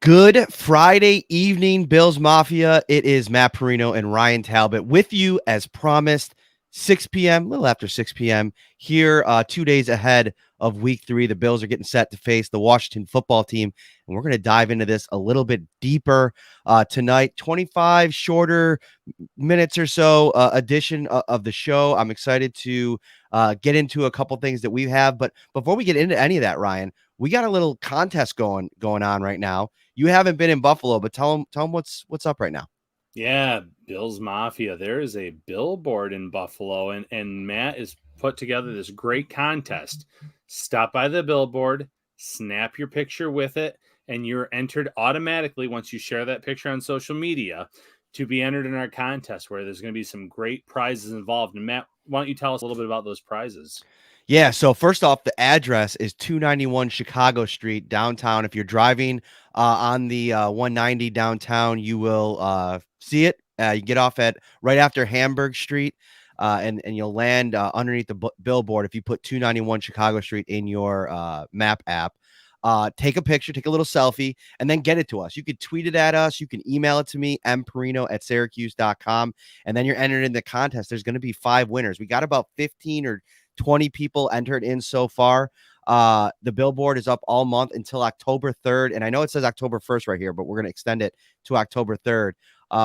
Good Friday evening, Bills Mafia. It is Matt Parrino and Ryan Talbot with you as promised, 6 p.m., a little after 6 p.m. here, 2 days ahead of week 3. The Bills are getting set to face the Washington football team, and we're going to dive into this a little bit deeper tonight. 25 shorter minutes or so edition of the show. I'm excited to get into a couple things that we have, but before we get into any of that, Ryan, we got a little contest going on right now. You haven't been in Buffalo, but tell them what's up right now. Yeah, Bills Mafia. There is a billboard in Buffalo, and Matt has put together this great contest. Stop by the billboard, snap your picture with it, and you're entered automatically once you share that picture on social media to be entered in our contest where there's going to be some great prizes involved. And Matt, why don't you tell us a little bit about those prizes? Yeah, so first off, the address is 291 Chicago Street, downtown. If you're driving on the 190 downtown, you will see it. You get off at right after Hamburg Street, and you'll land underneath the billboard if you put 291 Chicago Street in your map app. Take a picture, take a little selfie, and then get it to us. You can tweet it at us. You can email it to me, mparino@syracuse.com, and then you're entered in the contest. There's going to be 5 winners. We got about 15 or 20 people entered in so far. The billboard is up all month until October 3rd. And I know it says October 1st right here, but we're going to extend it to October 3rd.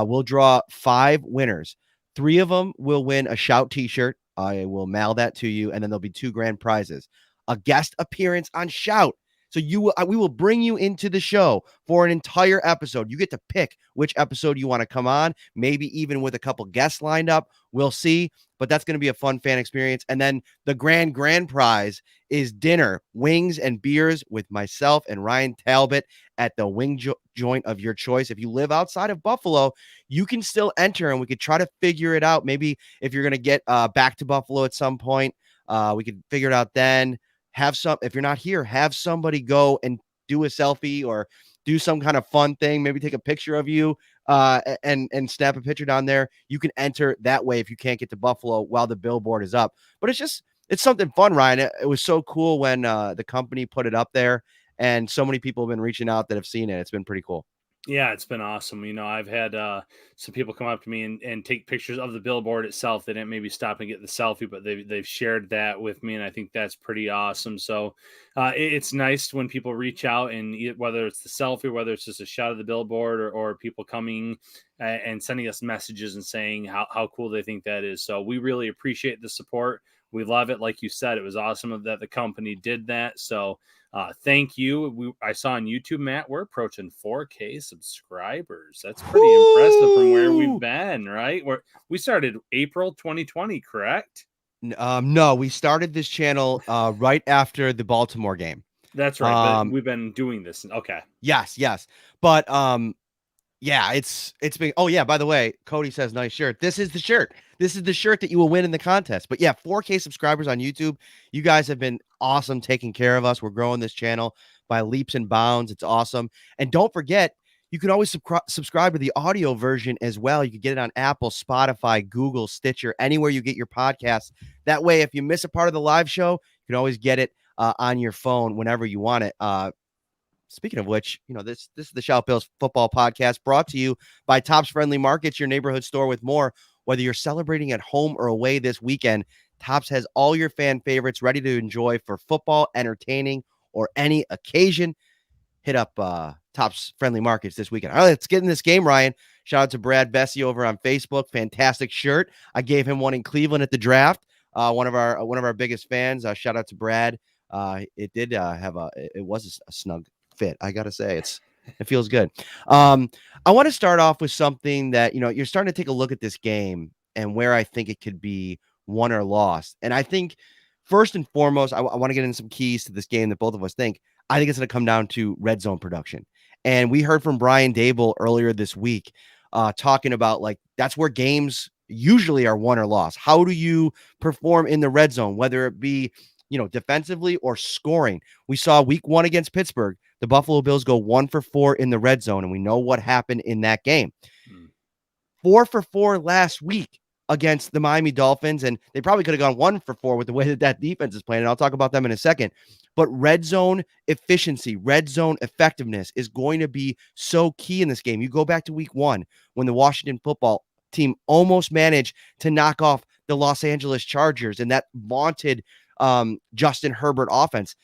We'll draw 5 winners. 3 of them will win a Shout t-shirt. I will mail that to you. And then there'll be 2 grand prizes, a guest appearance on Shout. So we will bring you into the show for an entire episode. You get to pick which episode you want to come on, maybe even with a couple guests lined up. We'll see, but that's going to be a fun fan experience. And then the grand prize is dinner, wings and beers with myself and Ryan Talbot at the wing joint of your choice. If you live outside of Buffalo, you can still enter, and we could try to figure it out. Maybe if you're going to get back to Buffalo at some point, we could figure it out then. If you're not here, have somebody go and do a selfie or do some kind of fun thing. Maybe take a picture of you and snap a picture down there. You can enter that way if you can't get to Buffalo while the billboard is up. But it's something fun, Ryan. It was so cool when the company put it up there, and so many people have been reaching out that have seen it. It's been pretty cool. Yeah, it's been awesome. I've had some people come up to me and take pictures of the billboard itself. They didn't maybe stop and get the selfie, but they've shared that with me, and I think that's pretty awesome. So it's nice when people reach out, and whether it's the selfie, whether it's just a shot of the billboard, or people coming and sending us messages and saying how cool they think that is. So we really appreciate the support. We love it. Like you said, it was awesome that the company did that. So thank you. I saw on YouTube, Matt, we're approaching 4K subscribers. That's pretty impressive from where we've been, right? We started April 2020, correct? No, we started this channel right after the Baltimore game. That's right. But we've been doing this. Okay. Yes. But yeah, it's been. Oh yeah, by the way, Cody says nice shirt. This is the shirt. This is the shirt that you will win in the contest. But yeah, 4K subscribers on YouTube. You guys have been awesome taking care of us. We're growing this channel by leaps and bounds. It's awesome. And don't forget, you can always subscribe to the audio version as well. You can get it on Apple, Spotify, Google, Stitcher, anywhere you get your podcasts. That way, if you miss a part of the live show, you can always get it on your phone whenever you want it. Speaking of which, this is the Shout Bills Football Podcast brought to you by Tops Friendly Markets, your neighborhood store with more. Whether you're celebrating at home or away this weekend, Tops has all your fan favorites ready to enjoy for football, entertaining, or any occasion. Hit up Tops Friendly Markets this weekend. All right, let's get in this game, Ryan. Shout out to Brad Bessie over on Facebook. Fantastic shirt. I gave him one in Cleveland at the draft. One of our biggest fans. Shout out to Brad. It did it was a snug fit. I gotta say, it feels good. I want to start off with something that you're starting to take a look at this game and where I think it could be won or lost. And I think first and foremost, I want to get into some keys to this game that both of us think. I think it's going to come down to red zone production. And we heard from Brian Dable earlier this week talking about that's where games usually are won or lost. How do you perform in the red zone, whether it be defensively or scoring? We saw week 1 against Pittsburgh. The Buffalo Bills go 1 for 4 in the red zone, and we know what happened in that game. 4 for 4 last week against the Miami Dolphins, and they probably could have gone 1 for 4 with the way that defense is playing. And I'll talk about them in a second. But red zone efficiency, red zone effectiveness is going to be so key in this game. You go back to week 1 when the Washington football team almost managed to knock off the Los Angeles Chargers and that vaunted Justin Herbert offense.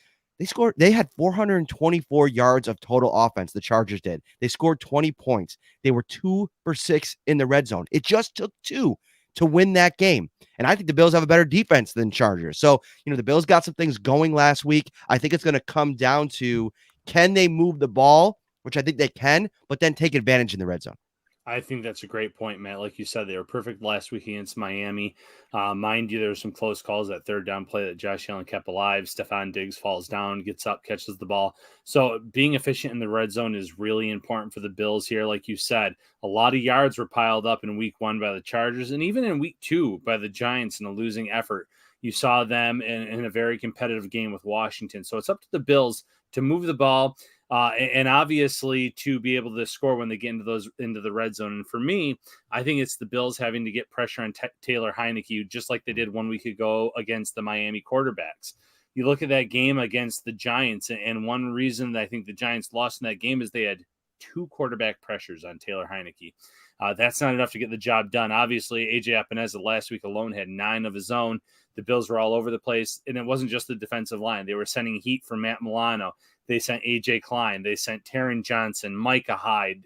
They had 424 yards of total offense. The Chargers did. They scored 20 points. They were 2 for 6 in the red zone. It just took 2 to win that game. And I think the Bills have a better defense than Chargers. So, the Bills got some things going last week. I think it's going to come down to, can they move the ball, which I think they can, but then take advantage in the red zone. I think that's a great point, Matt. Like you said, they were perfect last week against Miami. Mind you, there were some close calls. That third down play that Josh Allen kept alive. Stephon Diggs falls down, gets up, catches the ball. So being efficient in the red zone is really important for the Bills here. Like you said, a lot of yards were piled up in week 1 by the Chargers, and even in week 2 by the Giants in a losing effort. You saw them in a very competitive game with Washington. So it's up to the Bills to move the ball. And obviously to be able to score when they get into the red zone. And for me, I think it's the Bills having to get pressure on Taylor Heinicke, just like they did 1 week ago against the Miami quarterbacks. You look at that game against the Giants, and one reason that I think the Giants lost in that game is they had 2 quarterback pressures on Taylor Heinicke. That's not enough to get the job done. Obviously, AJ Epineza last week alone had 9 of his own. The Bills were all over the place, and it wasn't just the defensive line. They were sending heat from Matt Milano. They sent A.J. Klein. They sent Taron Johnson, Micah Hyde,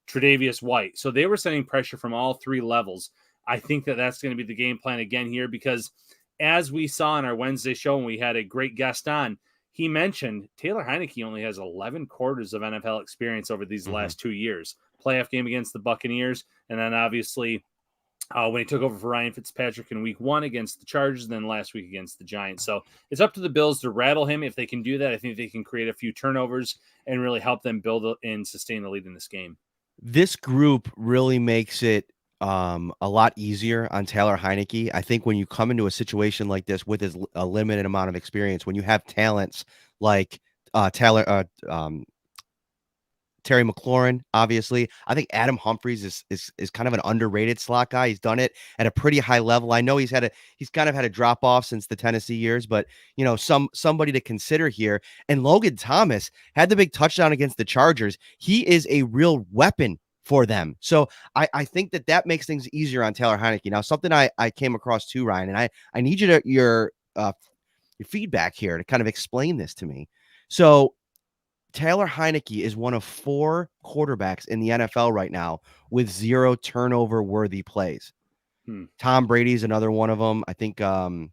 Tre'Davious White. So they were sending pressure from all 3 levels. I think that that's going to be the game plan again here, because as we saw in our Wednesday show, when we had a great guest on, he mentioned Taylor Heinicke only has 11 quarters of NFL experience over these last 2 years. Playoff game against the Buccaneers, and then obviously when he took over for Ryan Fitzpatrick in week 1 against the Chargers, and then last week against the Giants. So it's up to the Bills to rattle him. If they can do that, I think they can create a few turnovers and really help them build and sustain the lead in this game. This group really makes it a lot easier on Taylor Heinicke. I think when you come into a situation like this with a limited amount of experience, when you have talents like Terry McLaurin, obviously. I think Adam Humphries is kind of an underrated slot guy. He's done it at a pretty high level. I know he's kind of had a drop off since the Tennessee years, but somebody to consider here. And Logan Thomas had the big touchdown against the Chargers. He is a real weapon for them. So I think that makes things easier on Taylor Heinicke. Now, something I came across too, Ryan, and I need your feedback here to kind of explain this to me. So Taylor Heinicke is one of 4 quarterbacks in the NFL right now with 0 turnover-worthy plays. Tom Brady's another one of them. I think, who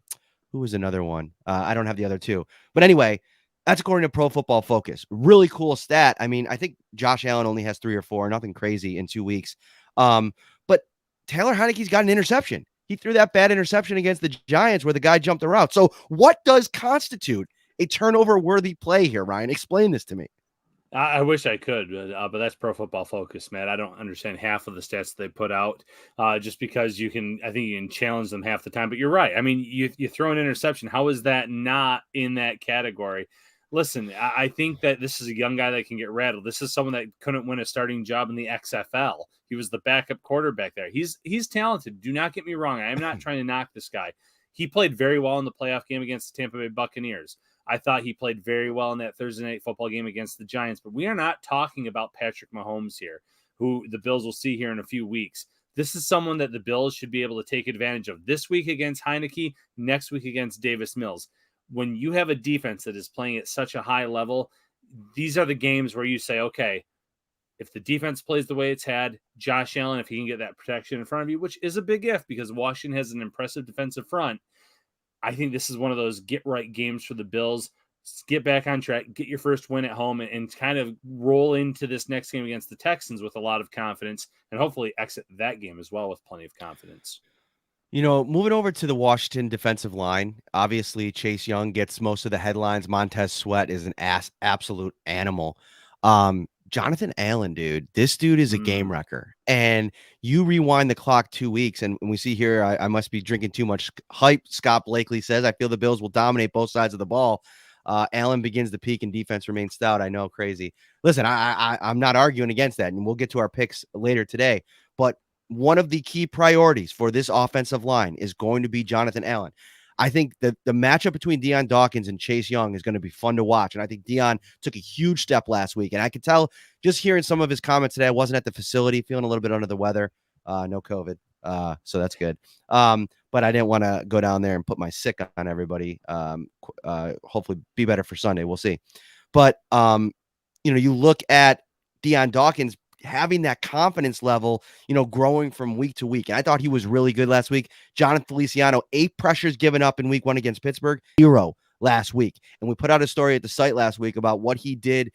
was another one? I don't have the other 2. But anyway, that's according to Pro Football Focus. Really cool stat. I mean, I think Josh Allen only has 3 or 4, nothing crazy in 2 weeks. But Taylor Heinicke's got an interception. He threw that bad interception against the Giants where the guy jumped the route. So what does constitute a turnover-worthy play here, Ryan? Explain this to me. I wish I could, but that's Pro Football Focus, Matt. I don't understand half of the stats they put out, just because I think you can challenge them half the time. But you're right. I mean, you throw an interception. How is that not in that category? Listen, I think that this is a young guy that can get rattled. This is someone that couldn't win a starting job in the XFL. He was the backup quarterback there. He's talented. Do not get me wrong. I am not trying to knock this guy. He played very well in the playoff game against the Tampa Bay Buccaneers. I thought he played very well in that Thursday night football game against the Giants, but we are not talking about Patrick Mahomes here, who the Bills will see here in a few weeks. This is someone that the Bills should be able to take advantage of this week against Heinicke, next week against Davis Mills. When you have a defense that is playing at such a high level, these are the games where you say, okay, if the defense plays the way it's had, Josh Allen, if he can get that protection in front of you, which is a big if because Washington has an impressive defensive front, I think this is one of those get-right games for the Bills. Get back on track, get your first win at home, and kind of roll into this next game against the Texans with a lot of confidence, and hopefully exit that game as well with plenty of confidence. Moving over to the Washington defensive line, obviously Chase Young gets most of the headlines. Montez Sweat is an absolute animal. Jonathan Allen, dude, this dude is a game wrecker. And you rewind the clock 2 weeks, and we see here, I must be drinking too much hype. Scott Blakely says, I feel the Bills will dominate both sides of the ball. Allen begins to peak and defense remains stout. I know, crazy. Listen, I'm not arguing against that, and we'll get to our picks later today. But one of the key priorities for this offensive line is going to be Jonathan Allen. I think that the matchup between Deion Dawkins and Chase Young is going to be fun to watch. And I think Deion took a huge step last week. And I could tell just hearing some of his comments today, I wasn't at the facility, feeling a little bit under the weather. No COVID. So that's good. But I didn't want to go down there and put my sick on everybody. Hopefully be better for Sunday. We'll see. But, you look at Deion Dawkins having that confidence level, growing from week to week. And I thought he was really good last week. Jonathan Feliciano, 8 pressures given up in week 1 against Pittsburgh, 0 last week. And we put out a story at the site last week about what he did,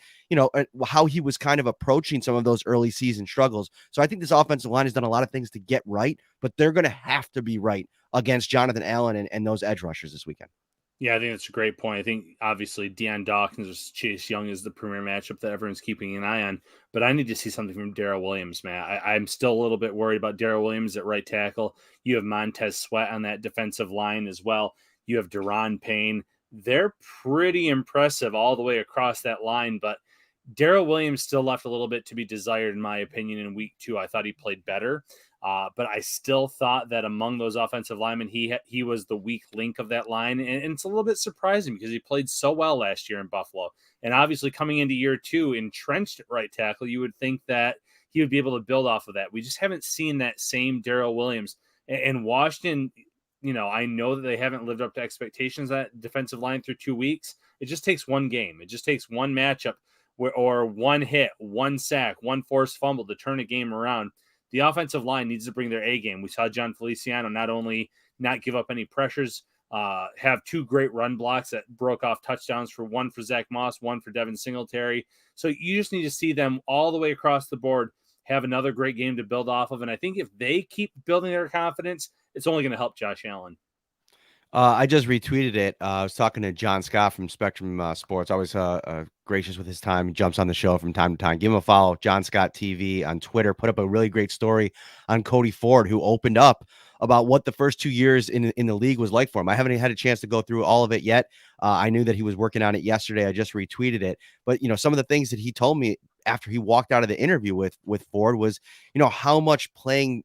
how he was kind of approaching some of those early season struggles. So I think this offensive line has done a lot of things to get right, but they're going to have to be right against Jonathan Allen and those edge rushers this weekend. Yeah, I think that's a great point. I think obviously Deion Dawkins versus Chase Young is the premier matchup that everyone's keeping an eye on. But I need to see something from Darrell Williams, Matt. I'm still a little bit worried about Darrell Williams at right tackle. You have Montez Sweat on that defensive line as well. You have Deron Payne. They're pretty impressive all the way across that line, but Darrell Williams still left a little bit to be desired, in my opinion, in week 2. I thought he played better. But I still thought that among those offensive linemen, he was the weak link of that line. And it's a little bit surprising because he played so well last year in Buffalo. And obviously coming into year 2, entrenched at right tackle, you would think that he would be able to build off of that. We just haven't seen that same Darrell Williams. And Washington, I know that they haven't lived up to expectations at defensive line through 2 weeks. It just takes one game. It just takes one matchup or one hit, one sack, one forced fumble to turn a game around. The offensive line needs to bring their A game. We saw John Feliciano not only not give up any pressures, have 2 great run blocks that broke off touchdowns, one for Zach Moss, one for Devin Singletary. So you just need to see them all the way across the board have another great game to build off of. And I think if they keep building their confidence, it's only going to help Josh Allen. I just retweeted it. I was talking to John Scott from Spectrum Sports. Always gracious with his time. He jumps on the show from time to time. Give him a follow. John Scott TV on Twitter put up a really great story on Cody Ford, who opened up about what the first 2 years in the league was like for him. I haven't had a chance to go through all of it yet. I knew that he was working on it yesterday. I just retweeted it. But, some of the things that he told me after he walked out of the interview with Ford was, how much playing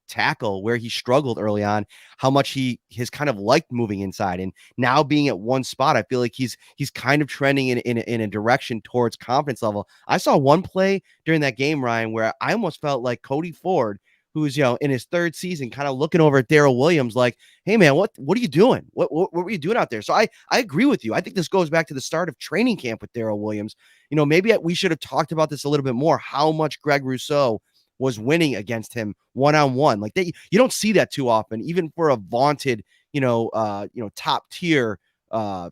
tackle where he struggled early on, how much he has kind of liked moving inside, and now being at one spot, I feel like he's kind of trending in a direction towards confidence level. I saw one play during that game, Ryan, where I almost felt like Cody Ford, who's in his 3rd season, kind of looking over at Darrell Williams like, hey man, what are you doing? What were you doing out there? So I agree with you. I think this goes back to the start of training camp with Darrell Williams. Maybe we should have talked about this a little bit more, how much Greg Rousseau was winning against him one-on-one. Like you don't see that too often, even for a vaunted, top tier, top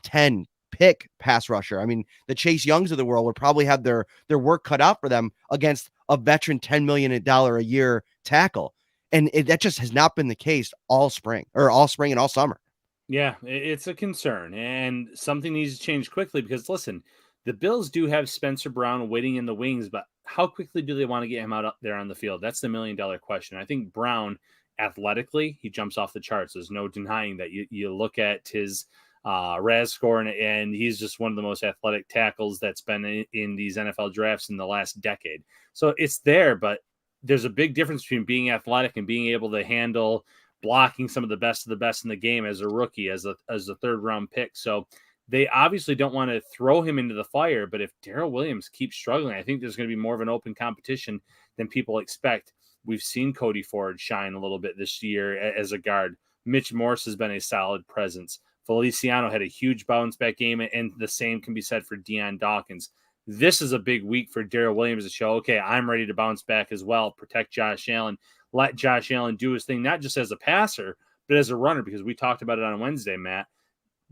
10 pick pass rusher. I mean, the Chase Youngs of the world would probably have their work cut out for them against a veteran $10 million a year tackle. And that just has not been the case all spring and all summer. Yeah, it's a concern, and something needs to change quickly because listen, the Bills do have Spencer Brown waiting in the wings, but how quickly do they want to get him out up there on the field? That's the $1 million question. I think Brown, athletically, he jumps off the charts. There's no denying that. You look at his RAS score, and he's just one of the most athletic tackles that's been in these NFL drafts in the last decade. So it's there, but there's a big difference between being athletic and being able to handle blocking some of the best in the game as a rookie, as a 3rd round pick. So they obviously don't want to throw him into the fire, but if Darrell Williams keeps struggling, I think there's going to be more of an open competition than people expect. We've seen Cody Ford shine a little bit this year as a guard. Mitch Morse has been a solid presence. Feliciano had a huge bounce back game, and the same can be said for Deion Dawkins. This is a big week for Darrell Williams to show, okay, I'm ready to bounce back as well, protect Josh Allen, let Josh Allen do his thing, not just as a passer, but as a runner, because we talked about it on Wednesday, Matt.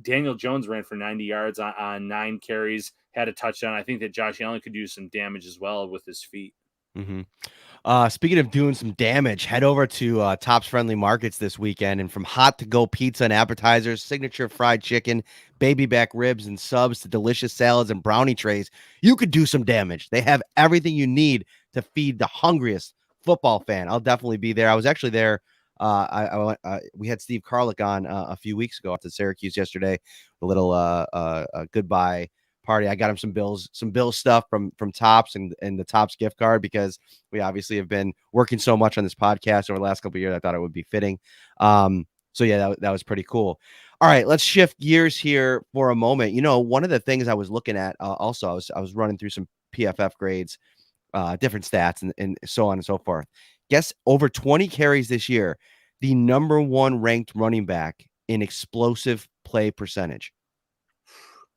Daniel Jones ran for 90 yards on 9 carries, had a touchdown. I think that Josh Allen could do some damage as well with his feet. Mm-hmm. Speaking of doing some damage, head over to Tops Friendly Markets this weekend, and from hot to go pizza and appetizers, signature fried chicken, baby back ribs and subs to delicious salads and brownie trays, you could do some damage. They have everything you need to feed the hungriest football fan. I'll definitely be there. I was actually there. We had Steve Carlick on a few weeks ago up to Syracuse yesterday. A little goodbye party. I got him some Bills stuff from Tops and the Tops gift card, because we obviously have been working so much on this podcast over the last couple of years. I thought it would be fitting. So yeah, that was pretty cool. All right, let's shift gears here for a moment. One of the things I was looking at, also, I was running through some PFF grades, different stats, and so on and so forth. Guess over 20 carries this year, the number one ranked running back in explosive play percentage.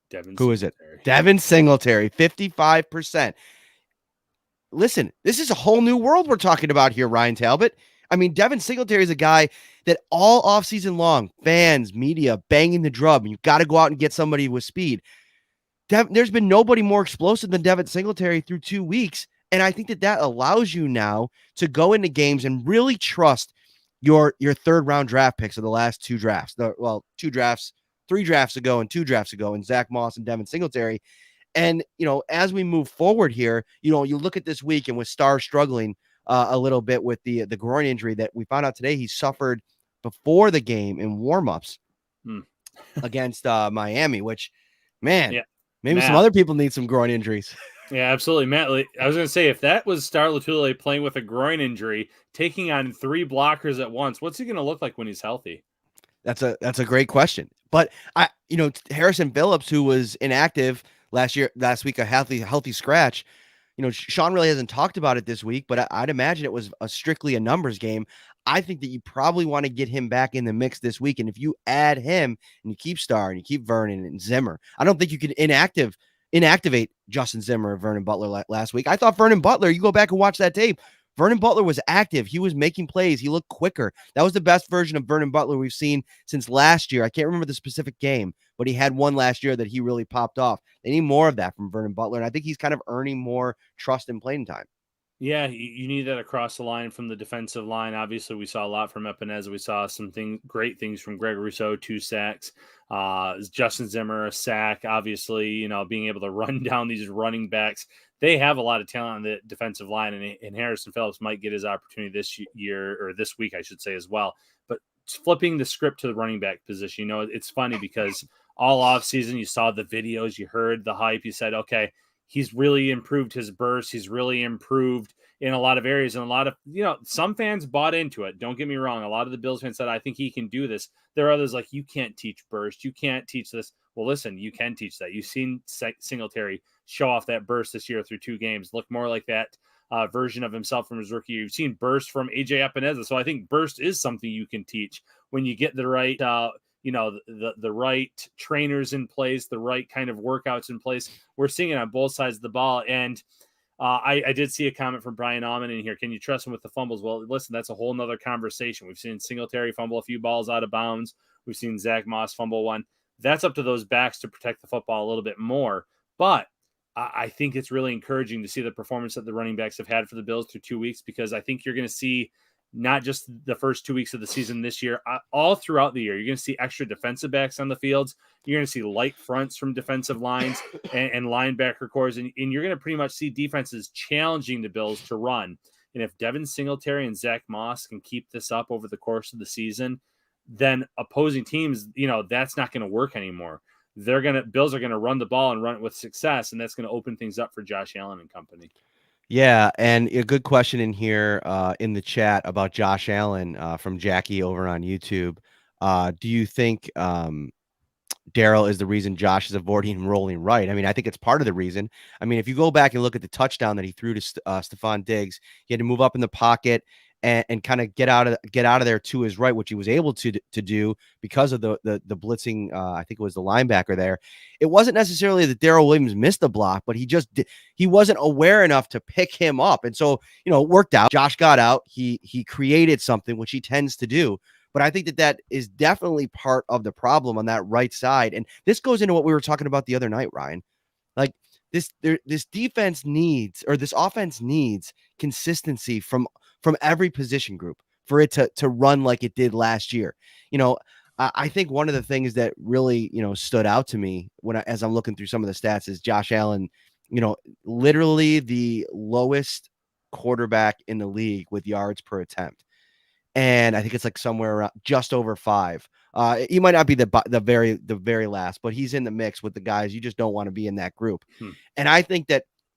Devin Who is it? Singletary. Devin Singletary, 55%. Listen, this is a whole new world we're talking about here, Ryan Talbot. I mean, Devin Singletary is a guy that all offseason long, fans, media, banging the drum. You got to go out and get somebody with speed. There's been nobody more explosive than Devin Singletary through 2 weeks. And I think that allows you now to go into games and really trust your third round draft picks of the last two drafts. 3 drafts ago and 2 drafts ago, and Zach Moss and Devin Singletary. And, as we move forward here, you look at this week, and with Starr struggling a little bit with the groin injury that we found out today he suffered before the game in warmups against Miami, which, man, maybe Matt, some other people need some groin injuries. Yeah, absolutely. Matt, I was going to say, if that was Star Lotulelei playing with a groin injury, taking on 3 blockers at once, what's he going to look like when he's healthy? That's a great question. But Harrison Phillips, who was inactive last week, a healthy scratch. Sean really hasn't talked about it this week, but I'd imagine it was strictly a numbers game. I think that you probably want to get him back in the mix this week. And if you add him and you keep Starr and you keep Vernon and Zimmer, I don't think you could inactivate Justin Zimmer or Vernon Butler last week. I thought Vernon Butler, you go back and watch that tape, Vernon Butler was active. He was making plays. He looked quicker. That was the best version of Vernon Butler we've seen since last year. I can't remember the specific game, but he had one last year that he really popped off. They need more of that from Vernon Butler, and I think he's kind of earning more trust and playing time. Yeah, you need that across the line from the defensive line. Obviously, we saw a lot from Epinez. We saw some great things from Greg Rousseau, 2 sacks. Justin Zimmer, a sack. Obviously, being able to run down these running backs. They have a lot of talent on the defensive line, and Harrison Phillips might get his opportunity this year, or this week, I should say, as well. But flipping the script to the running back position, it's funny because all offseason you saw the videos, you heard the hype, you said, okay, he's really improved his burst. He's really improved in a lot of areas. And a lot of, some fans bought into it. Don't get me wrong. A lot of the Bills fans said, I think he can do this. There are others like, you can't teach burst. You can't teach this. Well, listen, you can teach that. You've seen Singletary show off that burst this year through 2 games, look more like that version of himself from his rookie year. You've seen burst from AJ Epineza. So I think burst is something you can teach when you get the right, the right trainers in place, the right kind of workouts in place. We're seeing it on both sides of the ball. And I did see a comment from Brian Allman in here. Can you trust him with the fumbles? Well, listen, that's a whole nother conversation. We've seen Singletary fumble a few balls out of bounds. We've seen Zach Moss fumble one. That's up to those backs to protect the football a little bit more. But I think it's really encouraging to see the performance that the running backs have had for the Bills through 2 weeks, because I think you're going to see not just the first 2 weeks of the season this year, all throughout the year. You're going to see extra defensive backs on the fields. You're going to see light fronts from defensive lines and linebacker cores, and you're going to pretty much see defenses challenging the Bills to run. And if Devin Singletary and Zach Moss can keep this up over the course of the season, then opposing teams, that's not going to work anymore. Bills are going to run the ball and run it with success, and that's going to open things up for Josh Allen and company. Yeah, and a good question in here in the chat about Josh Allen from Jackie over on YouTube. Do you think Daryl is the reason Josh is avoiding rolling right? I mean, I think it's part of the reason. I mean, if you go back and look at the touchdown that he threw to Stephon Diggs, he had to move up in the pocket and kind of get out of there to his right, which he was able to do because of the blitzing. I think it was the linebacker there. It wasn't necessarily that Daryl Williams missed the block, but he wasn't aware enough to pick him up, and so it worked out. Josh got out. He created something, which he tends to do. But I think that is definitely part of the problem on that right side, and this goes into what we were talking about the other night, Ryan. Like this defense needs, or this offense needs, consistency from every position group for it to run like it did last year. I think one of the things that really, stood out to me as I'm looking through some of the stats is Josh Allen, literally the lowest quarterback in the league with yards per attempt. And I think it's like somewhere around just over 5. He might not be the very last, but he's in the mix with the guys you just don't want to be in that group. Hmm. And I think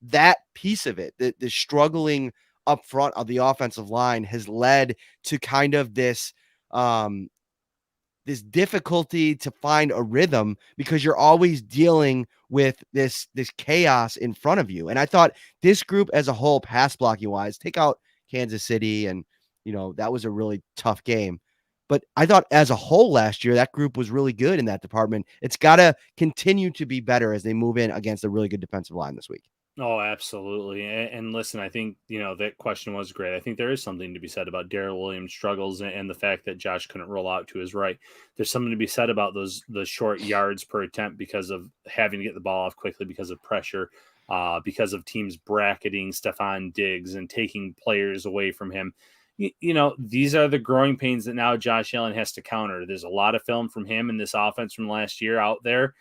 that piece of it, the struggling up front of the offensive line, has led to kind of um, this difficulty to find a rhythm because you're always dealing with this chaos in front of you. And I thought this group as a whole, pass blocking wise, take out Kansas City, and that was a really tough game. But I thought as a whole last year, that group was really good in that department. It's got to continue to be better as they move in against a really good defensive line this week. Oh, absolutely. And listen, I think, that question was great. I think there is something to be said about Darrell Williams' struggles and the fact that Josh couldn't roll out to his right. There's something to be said about the short yards per attempt because of having to get the ball off quickly because of pressure, because of teams bracketing Stephon Diggs and taking players away from him. These are the growing pains that now Josh Allen has to counter. There's a lot of film from him in this offense from last year out there.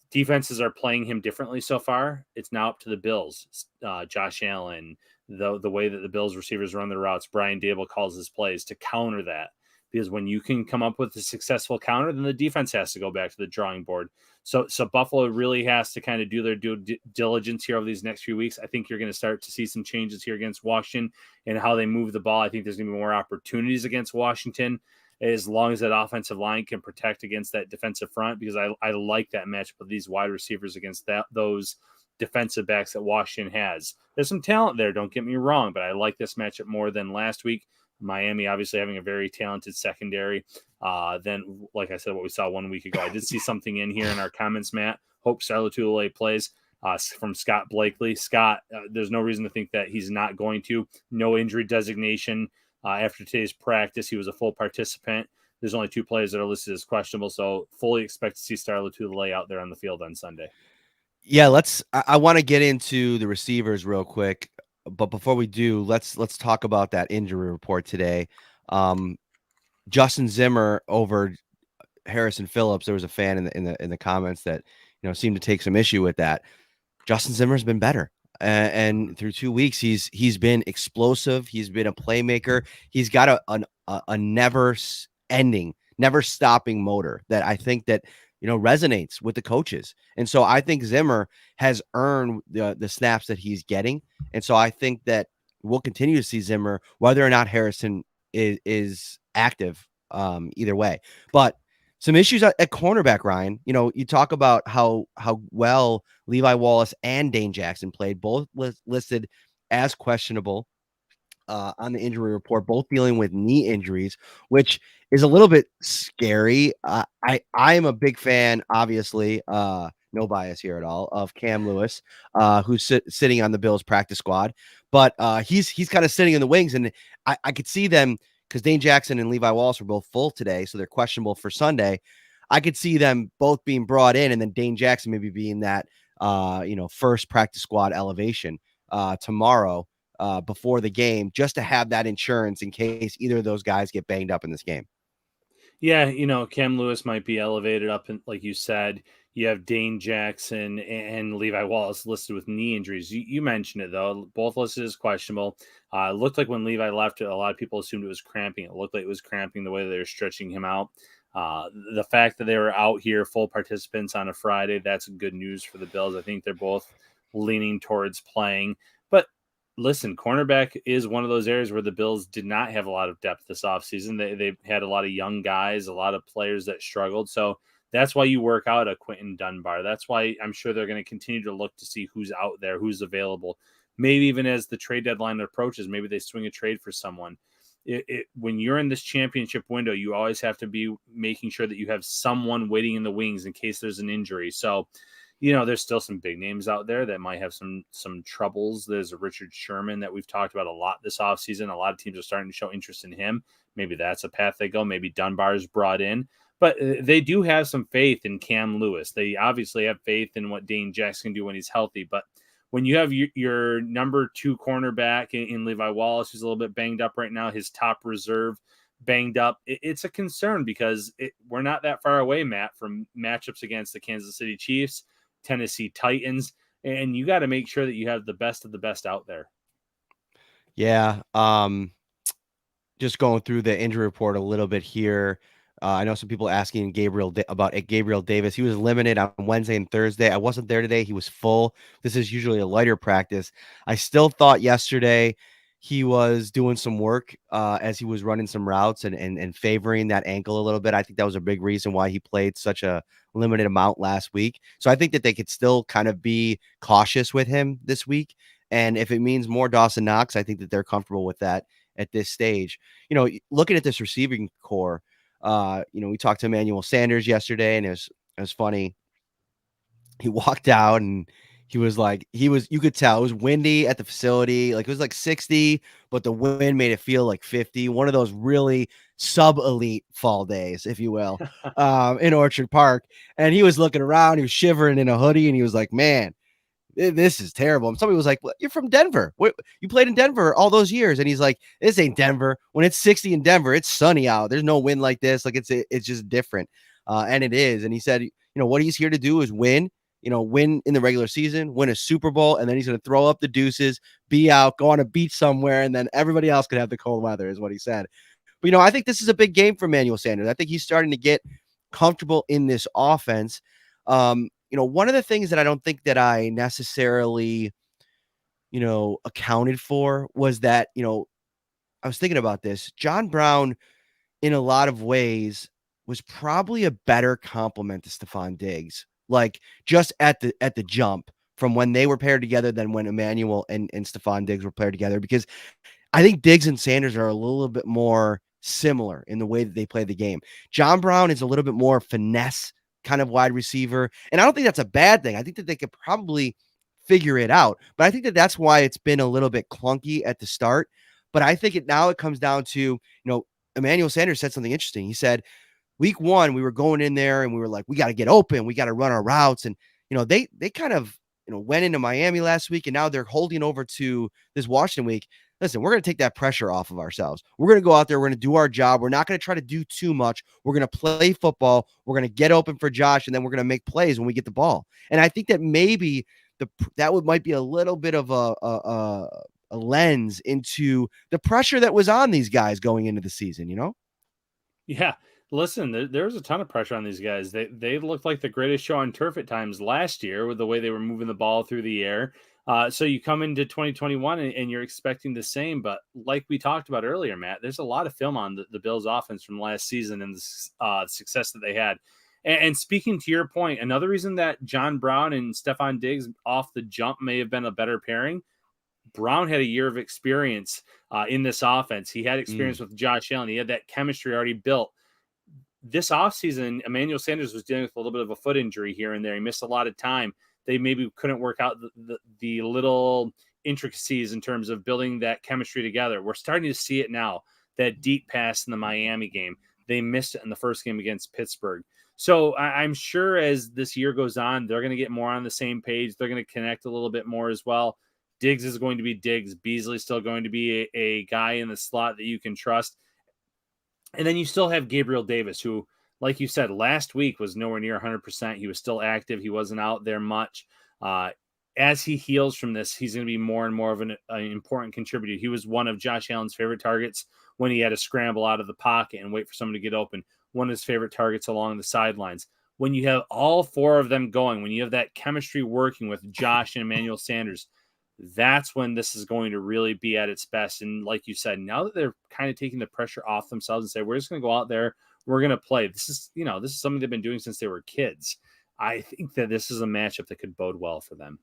Defenses are playing him differently so far. It's now up to the Bills. Josh Allen, the way that the Bills receivers run their routes, Brian Dable calls his plays to counter that. Because when you can come up with a successful counter, then the defense has to go back to the drawing board. So Buffalo really has to kind of do their due diligence here over these next few weeks. I think you're going to start to see some changes here against Washington and how they move the ball. I think there's going to be more opportunities against Washington as long as that offensive line can protect against that defensive front, because I like that matchup of these wide receivers against those defensive backs that Washington has. There's some talent there, don't get me wrong, but I like this matchup more than last week. Miami obviously having a very talented secondary. Then, like I said, what we saw 1 week ago, I did see something in here in our comments, Matt. Hope Sarlatulele plays from Scott Blakely. Scott, there's no reason to think that he's not going to. No injury designation. After today's practice, he was a full participant. There's only 2 players that are listed as questionable, so fully expect to see Starla out there on the field on Sunday. Yeah, I want to get into the receivers real quick, but before we do, let's talk about that injury report today. Justin Zimmer over Harrison Phillips. There was a fan in the comments that seemed to take some issue with that. Justin Zimmer's been better. And through 2 weeks, he's been explosive. He's been a playmaker. He's got a never ending, never stopping motor that I think that resonates with the coaches. And so I think Zimmer has earned the snaps that he's getting. And so I think that we'll continue to see Zimmer, whether or not Harrison is active, either way. But some issues at cornerback, Ryan. You talk about how well Levi Wallace and Dane Jackson played, both listed as questionable on the injury report, both dealing with knee injuries, which is a little bit scary. I am a big fan, obviously, no bias here at all, of Cam Lewis, who's sitting on the Bills practice squad, but he's kind of sitting in the wings, and I could see them because Dane Jackson and Levi Wallace were both full today, so they're questionable for Sunday. I could see them both being brought in, and then Dane Jackson maybe being that first practice squad elevation tomorrow before the game, just to have that insurance in case either of those guys get banged up in this game. Yeah, Cam Lewis might be elevated up, and like you said, you have Dane Jackson and Levi Wallace listed with knee injuries. You mentioned it, though. Both listed as questionable. It looked like when Levi left, a lot of people assumed it was cramping. It looked like it was cramping the way they were stretching him out. The fact that they were out here, full participants on a Friday, that's good news for the Bills. I think they're both leaning towards playing. But listen, cornerback is one of those areas where the Bills did not have a lot of depth this offseason. They've had a lot of young guys, a lot of players that struggled. So that's why you work out a Quentin Dunbar. That's why I'm sure they're going to continue to look to see who's out there, who's available. Maybe even as the trade deadline approaches, maybe they swing a trade for someone. When you're in this championship window, you always have to be making sure that you have someone waiting in the wings in case there's an injury. So, there's still some big names out there that might have some troubles. There's a Richard Sherman that we've talked about a lot this offseason. A lot of teams are starting to show interest in him. Maybe that's a path they go. Maybe Dunbar's brought in. But they do have some faith in Cam Lewis. They obviously have faith in what Dane Jackson can do when he's healthy. But when you have your number 2 cornerback in Levi Wallace, who's a little bit banged up right now, his top reserve banged up, it's a concern because we're not that far away, Matt, from matchups against the Kansas City Chiefs, Tennessee Titans, and you got to make sure that you have the best of the best out there. Yeah. Just going through the injury report a little bit here. I know some people asking about Gabriel Davis. He was limited on Wednesday and Thursday. I wasn't there today. He was full. This is usually a lighter practice. I still thought yesterday he was doing some work as he was running some routes and favoring that ankle a little bit. I think that was a big reason why he played such a limited amount last week. So I think that they could still kind of be cautious with him this week. And if it means more Dawson Knox, I think that they're comfortable with that at this stage. Looking at this receiving core, we talked to Emmanuel Sanders yesterday, and it was funny. He walked out and you could tell it was windy at the facility. Like it was like 60, but the wind made it feel like 50. One of those really sub elite fall days, if you will, in Orchard Park. And he was looking around, he was shivering in a hoodie, and he was like, man, this is terrible. And somebody was like, well, you're from Denver. You played in Denver all those years. And he's like, this ain't Denver. When it's 60 in Denver, it's sunny out. There's no wind like this. Like it's just different. And it is. And he said, what he's here to do is win, win in the regular season, win a Super Bowl. And then he's going to throw up the deuces, be out, go on a beach somewhere. And then everybody else could have the cold weather is what he said. But, I think this is a big game for Emmanuel Sanders. I think he's starting to get comfortable in this offense. One of the things that I don't think that I necessarily, accounted for was that, I was thinking about this. John Brown, in a lot of ways, was probably a better complement to Stephon Diggs, like just at the jump from when they were paired together than when Emmanuel and Stephon Diggs were paired together, because I think Diggs and Sanders are a little bit more similar in the way that they play the game. John Brown is a little bit more finesse kind of wide receiver. And I don't think that's a bad thing. I think that they could probably figure it out. But I think that that's why it's been a little bit clunky at the start. But I think it comes down to, Emmanuel Sanders said something interesting. He said, week one, we were going in there and we were like, we got to get open. We got to run our routes. And, they kind of, went into Miami last week, and now they're holding over to this Washington week. Listen, we're going to take that pressure off of ourselves. We're going to go out there. We're going to do our job. We're not going to try to do too much. We're going to play football. We're going to get open for Josh, and then we're going to make plays when we get the ball. And I think that maybe might be a little bit of a lens into the pressure that was on these guys going into the season, Yeah. Listen, there's a ton of pressure on these guys. They looked like the greatest show on turf at times last year with the way they were moving the ball through the air. So you come into 2021 and you're expecting the same. But like we talked about earlier, Matt, there's a lot of film on the Bills offense from last season and the success that they had. And speaking to your point, another reason that John Brown and Stephon Diggs off the jump may have been a better pairing, Brown had a year of experience in this offense. He had experience with Josh Allen. He had that chemistry already built. This offseason, Emmanuel Sanders was dealing with a little bit of a foot injury here and there. He missed a lot of time. They maybe couldn't work out the little intricacies in terms of building that chemistry together. We're starting to see it now, that deep pass in the Miami game. They missed it in the first game against Pittsburgh. So I'm sure as this year goes on, they're going to get more on the same page. They're going to connect a little bit more as well. Diggs is going to be Diggs. Beasley's still going to be a guy in the slot that you can trust. And then you still have Gabriel Davis, who, like you said, last week was nowhere near 100%. He was still active. He wasn't out there much. As he heals from this, he's going to be more and more of an important contributor. He was one of Josh Allen's favorite targets when he had to scramble out of the pocket and wait for someone to get open. One of his favorite targets along the sidelines. When you have all four of them going, when you have that chemistry working with Josh and Emmanuel Sanders, that's when this is going to really be at its best. And like you said, now that they're kind of taking the pressure off themselves and say, we're just going to go out there, we're going to play. This is something they've been doing since they were kids. I think that this is a matchup that could bode well for them.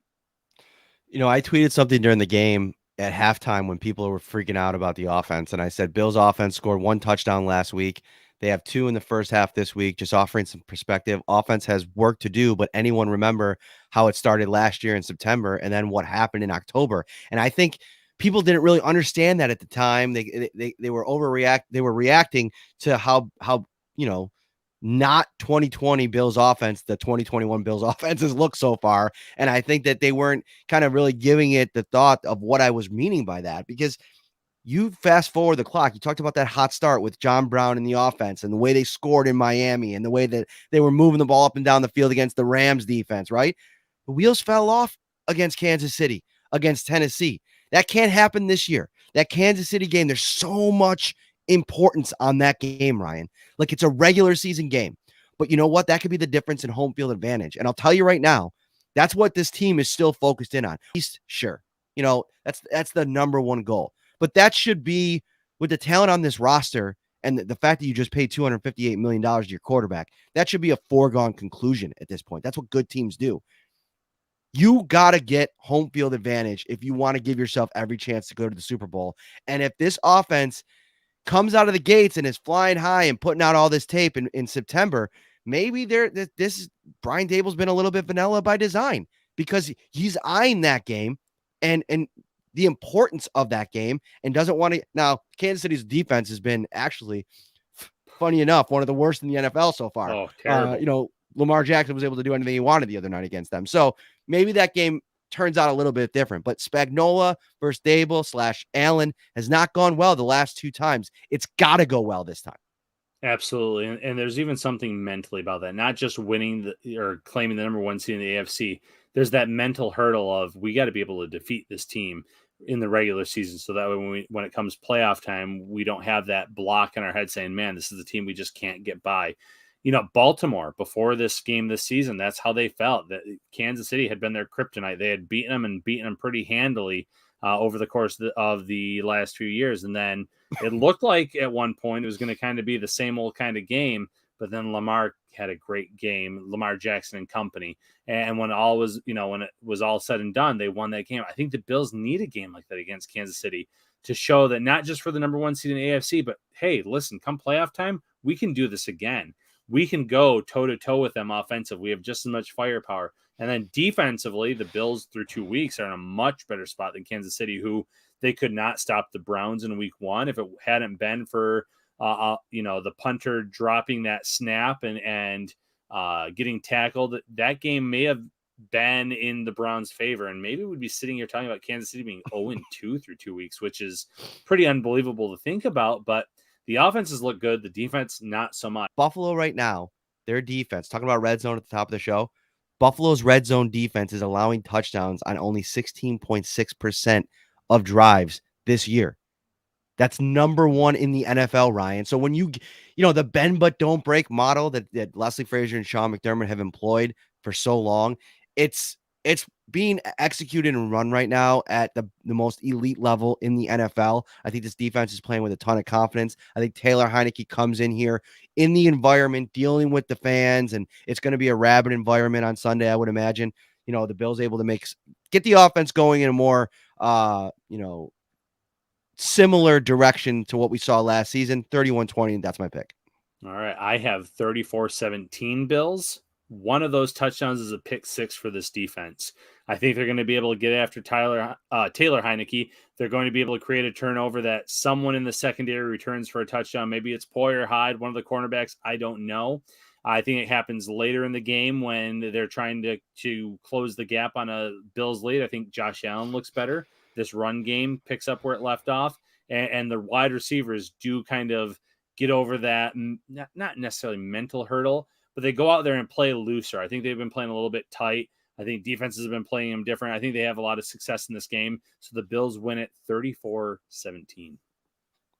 I tweeted something during the game at halftime when people were freaking out about the offense. And I said, Bill's offense scored 1 touchdown last week. They have 2 in the first half this week, just offering some perspective. Offense has work to do, but anyone remember how it started last year in September and then what happened in October? And I think people didn't really understand that at the time. They were reacting to how not 2020 Bills offense, the 2021 Bills offenses look so far. And I think that they weren't kind of really giving it the thought of what I was meaning by that, because you fast forward the clock. You talked about that hot start with John Brown in the offense and the way they scored in Miami and the way that they were moving the ball up and down the field against the Rams defense, right? The wheels fell off against Kansas City, against Tennessee. That can't happen this year. That Kansas City game, there's so much importance on that game, Ryan. Like, it's a regular season game. But you know what? That could be the difference in home field advantage. And I'll tell you right now, that's what this team is still focused in on. Sure. That's the number one goal. But that should be, with the talent on this roster and the fact that you just paid $258 million to your quarterback, that should be a foregone conclusion at this point. That's what good teams do. You got to get home field advantage if you want to give yourself every chance to go to the Super Bowl. And if this offense comes out of the gates and is flying high and putting out all this tape in September, maybe this Brian Dable's been a little bit vanilla by design, because he's eyeing that game and the importance of that game and doesn't want to. Now, Kansas City's defense has been actually, funny enough, one of the worst in the NFL so far. Oh, terrible. Lamar Jackson was able to do anything he wanted the other night against them. So maybe that game turns out a little bit different. But Spagnuolo versus Dable / Allen has not gone well the last two times. It's got to go well this time. Absolutely. And there's even something mentally about that, not just winning or claiming the number one seed in the AFC. There's that mental hurdle of, we got to be able to defeat this team in the regular season, so that when it comes playoff time, we don't have that block in our head saying, man, this is the team we just can't get by. Baltimore, before this game this season, that's how they felt, that Kansas City had been their kryptonite. They had beaten them pretty handily over the course of the last few years. And then it looked like at one point it was going to kind of be the same old kind of game, but then Lamar had a great game, Lamar Jackson and company. And when when it was all said and done, they won that game. I think the Bills need a game like that against Kansas City to show that, not just for the number one seed in the AFC, but hey, listen, come playoff time, we can do this again. We can go toe-to-toe with them offensively. We have just as much firepower. And then defensively, the Bills through 2 weeks are in a much better spot than Kansas City, who they could not stop the Browns in week one. If it hadn't been for, the punter dropping that snap and getting tackled, that game may have been in the Browns' favor. And maybe we'd be sitting here talking about Kansas City being 0-2 through 2 weeks, which is pretty unbelievable to think about. But the offenses look good. The defense, not so much. Buffalo right now, their defense, talking about red zone at the top of the show, Buffalo's red zone defense is allowing touchdowns on only 16.6% of drives this year. That's number one in the NFL, Ryan. So when the bend but don't break model that Leslie Frazier and Sean McDermott have employed for so long, it's being executed and run right now at the most elite level in the NFL. I think this defense is playing with a ton of confidence. I think Taylor Heinicke comes in here in the environment, dealing with the fans, and it's going to be a rabid environment on Sunday, I would imagine. The Bills able to get the offense going in a more, similar direction to what we saw last season. 31-20, that's my pick. All right. I have 34-17 Bills. One of those touchdowns is a pick six for this defense. I think they're going to be able to get after Taylor Heinicke. They're going to be able to create a turnover that someone in the secondary returns for a touchdown. Maybe it's Poyer, Hyde, one of the cornerbacks. I don't know. I think it happens later in the game when they're trying to close the gap on a Bills lead. I think Josh Allen looks better. This run game picks up where it left off, and the wide receivers do kind of get over that, not necessarily mental hurdle, but they go out there and play looser. I think they've been playing a little bit tight. I think defenses have been playing them different. I think they have a lot of success in this game. So the Bills win it 34-17.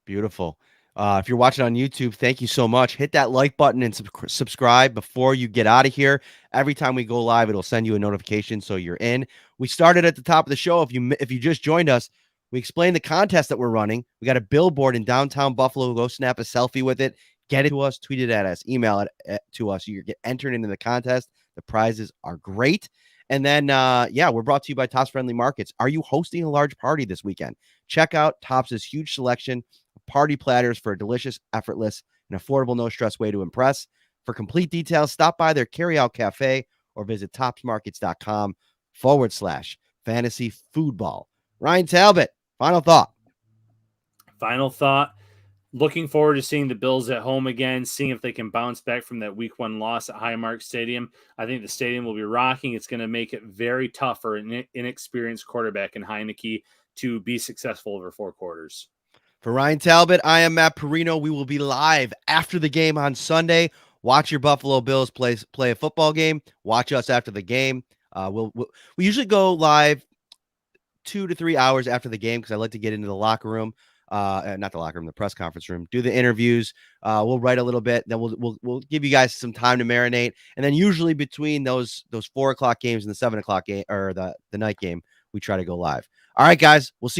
Beautiful. If you're watching on YouTube, thank you so much. Hit that like button and subscribe before you get out of here. Every time we go live, it'll send you a notification so you're in. We started at the top of the show. If you just joined us, we explained the contest that we're running. We got a billboard in downtown Buffalo. Go snap a selfie with it. Get it to us, tweet it at us, email it to us. You get entered into the contest. The prizes are great. And then, we're brought to you by Tops Friendly Markets. Are you hosting a large party this weekend? Check out Tops' huge selection of party platters for a delicious, effortless, and affordable, no-stress way to impress. For complete details, stop by their carry-out cafe or visit topsmarkets.com/fantasy foodball. Ryan Talbot, final thought. Final thought. Looking forward to seeing the Bills at home again, seeing if they can bounce back from that week one loss at Highmark Stadium. I think the stadium will be rocking. It's going to make it very tough for an inexperienced quarterback in Heinicke to be successful over 4 quarters. For Ryan Talbot, I am Matt Parrino. We will be live after the game on Sunday. Watch your Buffalo Bills play a football game. Watch us after the game. We usually go live 2 to 3 hours after the game because I like to get into the locker room. not the locker room, the press conference room, do the interviews. We'll write a little bit, then we'll give you guys some time to marinate, and then usually between those 4 o'clock games and the 7 o'clock game or the night game, we try to go live. All right, guys, we'll see you